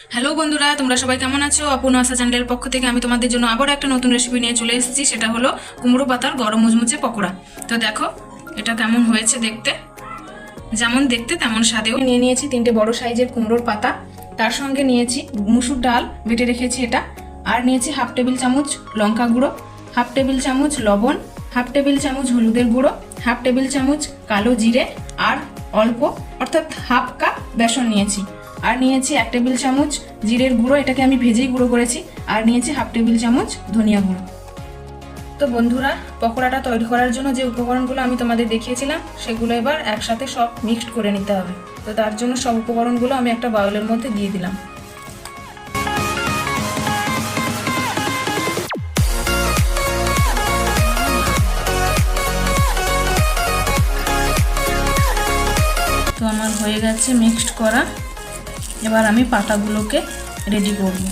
Hello বন্ধুরা, তোমরা সবাই কেমন আছো? অপূর্ণ আশা চ্যানেলের পক্ষ থেকে আমি তোমাদের জন্য আবার একটা নতুন রেসিপি নিয়ে চলে এসেছি। সেটা হলো কুমড়ো পাতার গরম মুচমুচে পকোড়া। তো দেখো এটা কেমন হয়েছে দেখতে, যেমন দেখতে তেমন স্বাদেও। নিয়ে নিয়েছি 3টে বড় সাইজের কুমড়োর পাতা, তার সঙ্গে নিয়েছি মুসুর ডাল বেটে রেখেছি এটা, আর নিয়েছি হাফ টেবিল চামচ লঙ্কা গুঁড়ো, হাফ টেবিল চামচ লবণ, হাফ টেবিল চামচ হলুদের গুঁড়ো, হাফ টেবিল চামচ কালো জিরে, আর অল্প অর্থাৎ হাফ কাপ বেসন নিয়েছি, আর নিয়েছি 1 টেবিল চামচ জিরের গুঁড়ো, এটাকে আমি ভেজেই গুঁড়ো করেছি, আর নিয়েছি হাফ টেবিল চামচ ধনিয়া গুঁড়ো। তো বন্ধুরা, পকোড়াটা তৈরি করার জন্য যে উপকরণগুলো আমি তোমাদের দেখিয়েছিলাম সেগুলো এবার একসাথে সব মিক্সড করে নিতে হবে। তো তার জন্য সব উপকরণগুলো আমি একটা বাউলের মধ্যে দিয়ে দিলাম। তো আমার হয়ে গেছে মিক্সড করা, এবার আমি পাতাগুলোকে রেডি করব।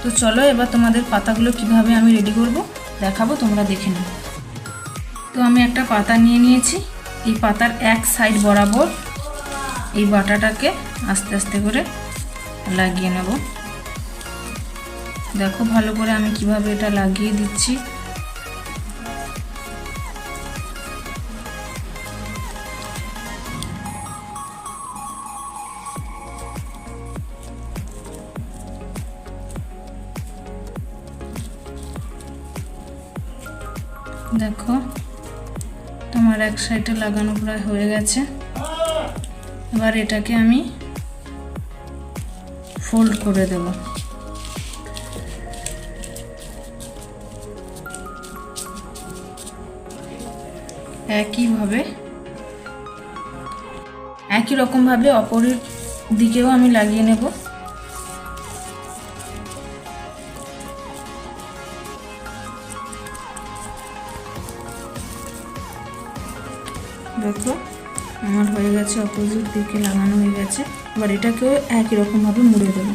তো চলো এবার তোমাদের পাতাগুলো কিভাবে আমি রেডি করব দেখাবো, তোমরা দেখে নাও। তো আমি একটা পাতা নিয়ে নিয়েছি, এই পাতার এক সাইড বরাবর এই বাটাটাকে আস্তে আস্তে করে লাগিয়ে নেব। দেখো ভালো করে আমি কিভাবে এটা লাগিয়ে দিচ্ছি। দেখো তোমার এক সাইডে লাগানো প্রায় হয়ে গেছে। এবার এটাকে আমি ফোল্ড করে দেব। একই রকমভাবে অপরের দিকেও আমি লাগিয়ে নেব। দেখো আমার হয়ে গেছে, অপোজিট দিকে লাগানো হয়ে গেছে। এবার এটাকেও একই রকমভাবে মুড়ে দেব।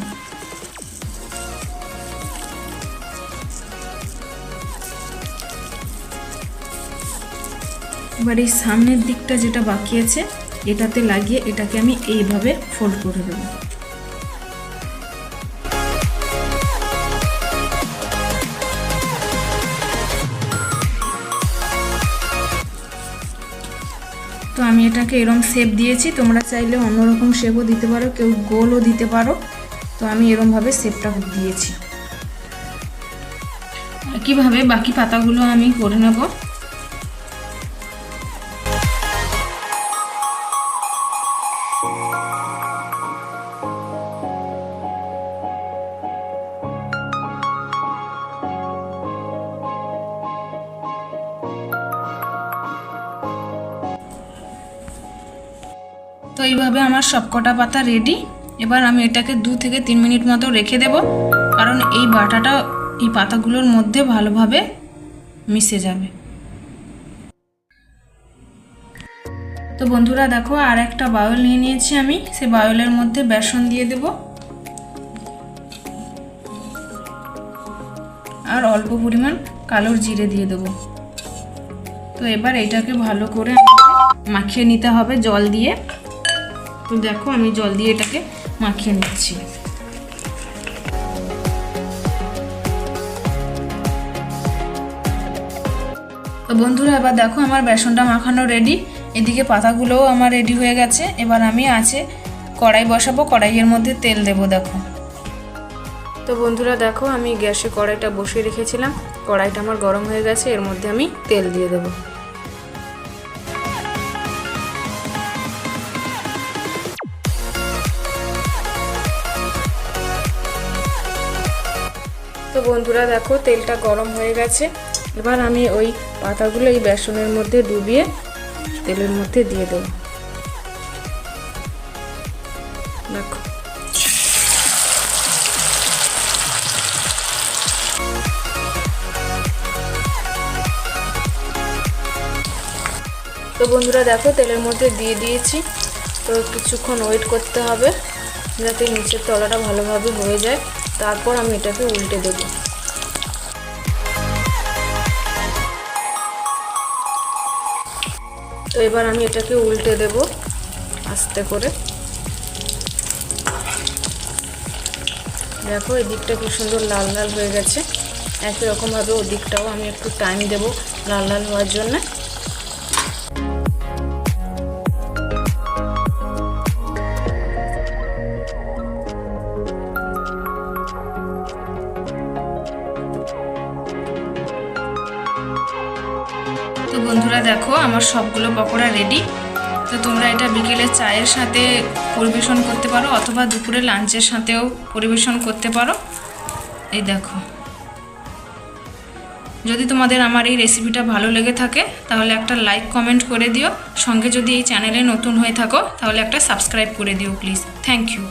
এবার এই সামনের দিকটা যেটা বাকি আছে এটাতে লাগিয়ে এটাকে আমি এইভাবে ফোল্ড করে দেব। তো আমি এটাকে এরকম শেপ দিয়েছি, তোমরা চাইলে অন্যরকম শেপও দিতে পারো, কেউ গোলও দিতে পারো। তো আমি এরকমভাবে শেপটা দিয়েছি। একইভাবে বাকি পাতাগুলো আমি করে নেব। তো এইভাবে আমার সবকটা পাতা রেডি। এবার আমি এটাকে 2 থেকে 3 মিনিট মতো রেখে দেব, কারণ এই বাটাটা এই পাতাগুলোর মধ্যে ভালোভাবে মিশে যাবে। তো বন্ধুরা দেখো, আর একটা বাউল নিয়ে নিয়েছি আমি, সেই বাউলের মধ্যে বেসন দিয়ে দেব, আর অল্প পরিমাণ কালো জিরে দিয়ে দেব। তো এবার এটাকে ভালো করে মাখিয়ে নিতে হবে জল দিয়ে। তো দেখো আমি জল দিয়ে এটাকে মাখিয়ে নিচ্ছি। তো বন্ধুরা এবার দেখো আমার বেসনটা মাখানো রেডি, এদিকে পাতাগুলোও আমার রেডি হয়ে গেছে। এবার আমি কড়াই বসাবো, কড়াইয়ের মধ্যে তেল দেব। দেখো তো বন্ধুরা দেখো আমি গ্যাসে কড়াইটা বসিয়ে রেখেছিলাম, কড়াইটা আমার গরম হয়ে গেছে, এর মধ্যে আমি তেল দিয়ে দেবো। তো বন্ধুরা দেখো তেলটা গরম হয়ে গেছে, এবার আমি ওই পাতাগুলো এই বেসনের মধ্যে ডুবিয়ে তেলের মধ্যে দিয়ে দেব। দেখো তো বন্ধুরা দেখো তেলের মধ্যে দিয়ে দিয়েছি। তো কিছুক্ষণ ওয়েট করতে হবে যাতে নিচের তলাটা ভালোভাবে হয়ে যায়, তারপর আমি এটাকে উল্টে দেব। তো এবার আমি এটাকে উল্টে দেব আস্তে করে। দেখো এই দিকটা কি সুন্দর লাল লাল হয়ে গেছে। একই রকমভাবে ওই দিকটাও আমি একটু টাইম দেব লাল লাল হওয়ার জন্য। তো বন্ধুরা দেখো আমার সবগুলো পকোড়া রেডি। তো তোমরা এটা বিকেলে চায়ের সাথে পরিবেশন করতে পারো অথবা দুপুরে লাঞ্চের সাথেও পরিবেশন করতে পারো। এই দেখো, যদি তোমাদের আমার এই রেসিপিটা ভালো লেগে থাকে তাহলে একটা লাইক কমেন্ট করে দিও। সঙ্গে যদি এই চ্যানেলে নতুন হয়ে থাকো তাহলে একটা সাবস্ক্রাইব করে দিও প্লিজ। Thank you.